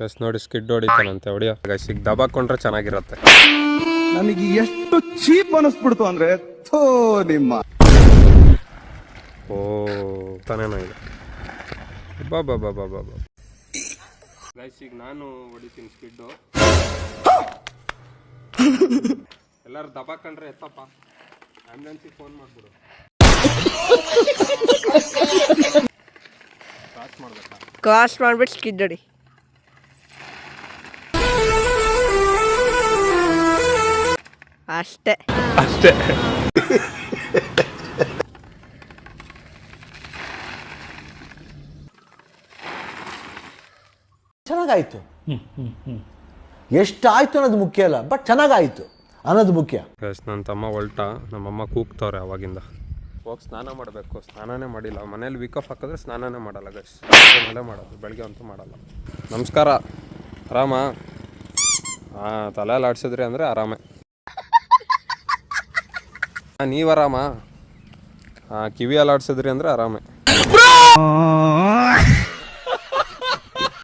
Guys ನೋಡಿ skid ಹೊಡಿತಾನಂತೆ, ಹೊಡಿಯೋ guys. ಈಗ ದಬಾಕೊಂಡ್ರೆ ಚೆನ್ನಾಗಿರತ್ತೆ. ನನಗೆ ಎಷ್ಟು ಚೀಪ್ ಅನಿಸ್ಬಿಡ್ತು ಅಂದ್ರೆ ಥೋ ನಿಮ್ಮ. ಓ ತಾನೇನೋ ಇದೆ. ಬಾ ಬಾ ಬಾ ಬಾ ಬಾ ಬಾ ಗೈಸ್, ಈಗ ನಾನು ಹೊಡಿತೀನಿ ಸ್ಕಿಡ್ಡು. ಎಲ್ಲರೂ ದಬಾಕೊಂಡ್ರೆ ಎತ್ತಪ್ಪ, ಆಂಬ್ಯುಲೆನ್ಸಿಗೆ ಫೋನ್ ಮಾಡ್ಬಿಡು. ಕ್ರಾಸ್ ಮಾಡ್ಬೇಕಾ? ಕ್ರಾಸ್ ಮಾಡ್ಬಿಟ್ಟು ಸ್ಕಿಡ್ ಹೊಡಿ. ಅಷ್ಟೇ ಅಷ್ಟೇ. ಚೆನ್ನಾಗಾಯ್ತು. ಎಷ್ಟಾಯ್ತು ಅನ್ನೋದು ಮುಖ್ಯ ಅಲ್ಲ, ಬಟ್ ಚೆನ್ನಾಗಾಯ್ತು ಅನ್ನೋದು ಮುಖ್ಯ. ನನ್ನ ತಮ್ಮ ಹೊಲ್ಟ, ನಮ್ಮಮ್ಮ ಕೂಗ್ತವ್ರೆ ಅವಾಗಿಂದ. ಹೋಗಿ ಸ್ನಾನ ಮಾಡಬೇಕು, ಸ್ನಾನನೇ ಮಾಡಿಲ್ಲ. ಮನೇಲಿ ವೀಕ್ ಆಫ್ ಹಾಕಿದ್ರೆ ಸ್ನಾನನೇ ಮಾಡಲ್ಲ ಗೈಸ್, ಮನೇಲೆ ಮಾಡೋದು, ಬೆಳಗ್ಗೆ ಅಂತೂ ಮಾಡಲ್ಲ. ನಮಸ್ಕಾರ, ಆರಾಮ? ಹಾಂ, ತಲೆಯಲ್ಲಿ ಆಡ್ಸಿದ್ರಿ ಅಂದರೆ ಆರಾಮೇ. ನೀವು ಆರಾಮ? ಹಾಂ, ಕಿವಿಯಲ್ಲಿ ಆಡ್ಸಿದ್ರಿ ಅಂದರೆ ಆರಾಮೇ.